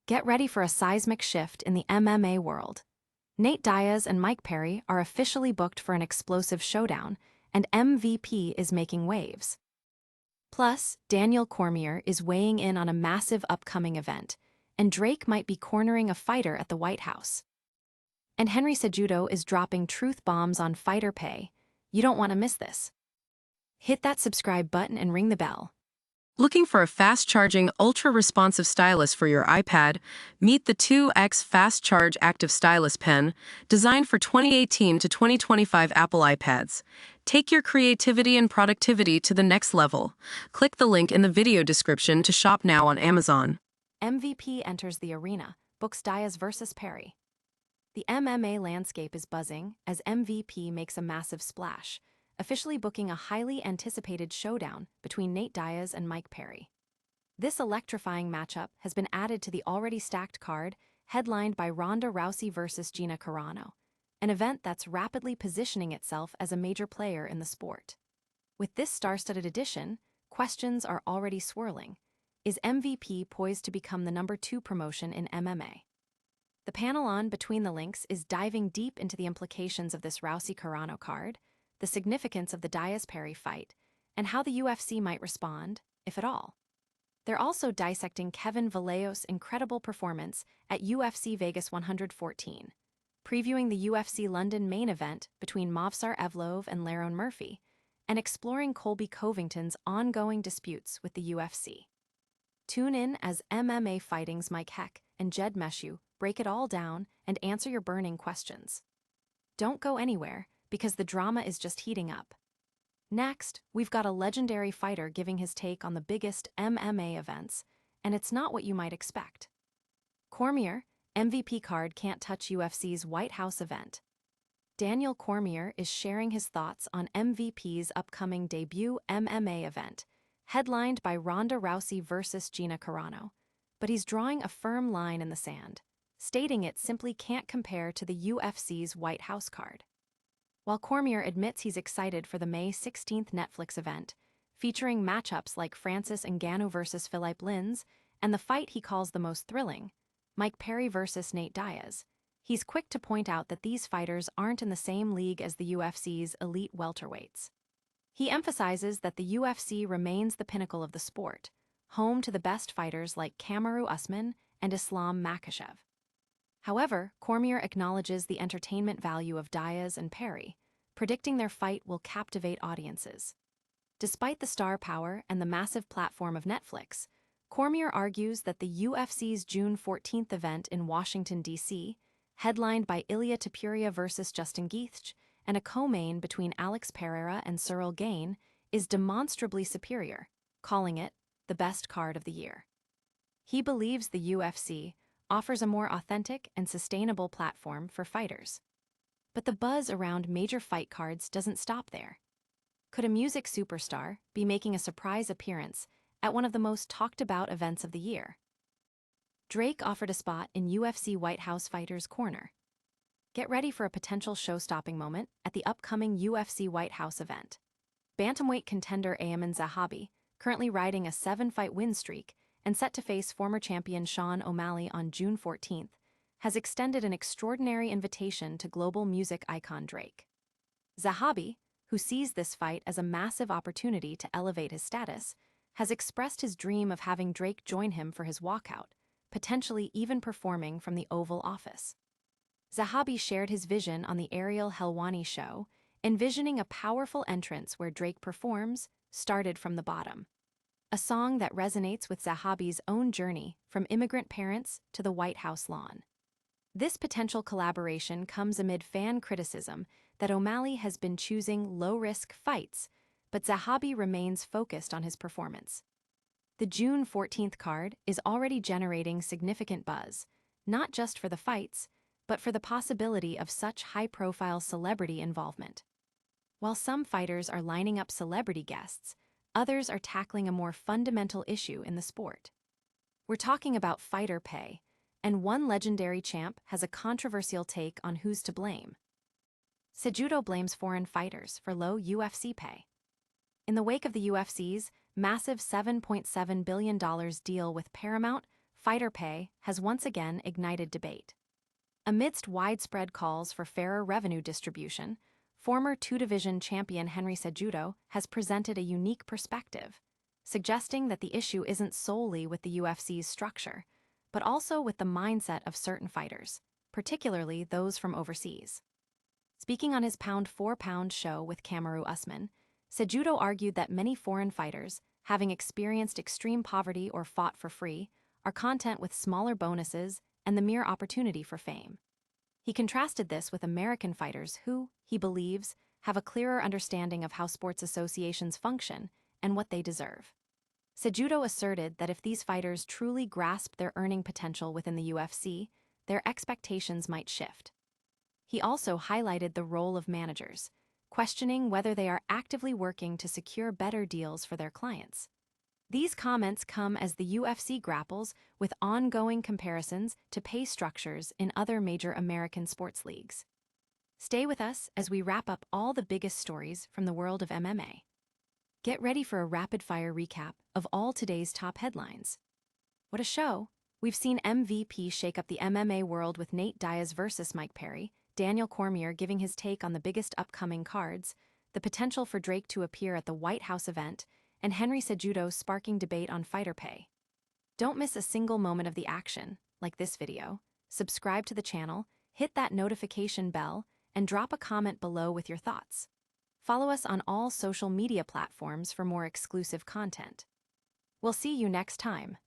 Get ready for a seismic shift in the MMA world. Nate Diaz and Mike Perry are officially booked for an explosive showdown, and MVP is making waves. Plus, Daniel Cormier is weighing in on a massive upcoming event, and Drake might be cornering a fighter at the White House. And Henry Cejudo is dropping truth bombs on fighter pay. You don't want to miss this. Hit that subscribe button and ring the bell. Looking for a fast-charging, ultra-responsive stylus for your iPad? Meet the 2X Fast Charge Active Stylus Pen, designed for 2018 to 2025 Apple iPads. Take your creativity and productivity to the next level. Click the link in the video description to shop now on Amazon. MVP enters the arena, books Diaz versus Perry. The MMA landscape is buzzing as MVP makes a massive splash, officially booking a highly anticipated showdown between Nate Diaz and Mike Perry. This electrifying matchup has been added to the already stacked card, headlined by Rousey versus Carano, an event that's rapidly positioning itself as a major player in the sport. With this star-studded addition, questions are already swirling. Is MVP poised to become the #2 promotion in MMA? The panel on Between the Links is diving deep into the implications of this Rousey-Carano card, the significance of the Diaz-Perry fight, and how the UFC might respond, if at all. They're also dissecting Kevin Vallejo's incredible performance at UFC Vegas 114, previewing the UFC London main event between Movsar Evloev and Lerone Murphy, and exploring Colby Covington's ongoing disputes with the UFC. Tune in as MMA Fighting's Mike Heck and Jed Meshew break it all down and answer your burning questions. Don't go anywhere, because the drama is just heating up. Next, we've got a legendary fighter giving his take on the biggest MMA events, and it's not what you might expect. Cormier, MVP card can't touch UFC's White House event. Daniel Cormier is sharing his thoughts on MVP's upcoming debut MMA event, headlined by Ronda Rousey versus Gina Carano, but he's drawing a firm line in the sand, stating it simply can't compare to the UFC's White House card. While Cormier admits he's excited for the May 16th Netflix event, featuring matchups like Francis Ngannou versus Philippe Lins and the fight he calls the most thrilling, Mike Perry versus Nate Diaz, he's quick to point out that these fighters aren't in the same league as the UFC's elite welterweights. He emphasizes that the UFC remains the pinnacle of the sport, home to the best fighters like Kamaru Usman and Islam Makhachev. However, Cormier acknowledges the entertainment value of Diaz and Perry, predicting their fight will captivate audiences. Despite the star power and the massive platform of Netflix, Cormier argues that the UFC's June 14th event in Washington, D.C., headlined by Ilia Topuria versus Justin Gaethje and a co-main between Alex Pereira and Cyril Gane, is demonstrably superior, calling it the best card of the year. He believes the UFC offers a more authentic and sustainable platform for fighters. But the buzz around major fight cards doesn't stop there. Could a music superstar be making a surprise appearance at one of the most talked-about events of the year? Drake offered a spot in UFC White House Fighters Corner. Get ready for a potential show-stopping moment at the upcoming UFC White House event. Bantamweight contender Ayman Zahabi, currently riding a 7-fight win streak and set to face former champion Sean O'Malley on June 14th, has extended an extraordinary invitation to global music icon Drake. Zahabi, who sees this fight as a massive opportunity to elevate his status, has expressed his dream of having Drake join him for his walkout, potentially even performing from the Oval Office. Zahabi shared his vision on the Ariel Helwani show, envisioning a powerful entrance where Drake performs, Started from the Bottom, a song that resonates with Zahabi's own journey from immigrant parents to the White House lawn. This potential collaboration comes amid fan criticism that O'Malley has been choosing low-risk fights, but Zahabi remains focused on his performance. The June 14th card is already generating significant buzz, not just for the fights, but for the possibility of such high-profile celebrity involvement. While some fighters are lining up celebrity guests, others are tackling a more fundamental issue in the sport. We're talking about fighter pay, and one legendary champ has a controversial take on who's to blame. Cejudo blames foreign fighters for low UFC pay. In the wake of the UFC's massive $7.7 billion deal with Paramount, fighter pay has once again ignited debate. Amidst widespread calls for fairer revenue distribution, former two-division champion Henry Cejudo has presented a unique perspective, suggesting that the issue isn't solely with the UFC's structure, but also with the mindset of certain fighters, particularly those from overseas. Speaking on his pound-for-pound show with Kamaru Usman, Cejudo argued that many foreign fighters, having experienced extreme poverty or fought for free, are content with smaller bonuses and the mere opportunity for fame. He contrasted this with American fighters who, he believes, have a clearer understanding of how sports associations function and what they deserve. Cejudo asserted that if these fighters truly grasped their earning potential within the UFC, their expectations might shift. He also highlighted the role of managers, questioning whether they are actively working to secure better deals for their clients. These comments come as the UFC grapples with ongoing comparisons to pay structures in other major American sports leagues. Stay with us as we wrap up all the biggest stories from the world of MMA. Get ready for a rapid-fire recap of all today's top headlines. What a show! We've seen MVP shake up the MMA world with Nate Diaz versus Mike Perry, Daniel Cormier giving his take on the biggest upcoming cards, the potential for Drake to appear at the White House event, and Henry Cejudo sparking debate on fighter pay. Don't miss a single moment of the action, like this video. Subscribe to the channel, hit that notification bell, and drop a comment below with your thoughts. Follow us on all social media platforms for more exclusive content. We'll see you next time.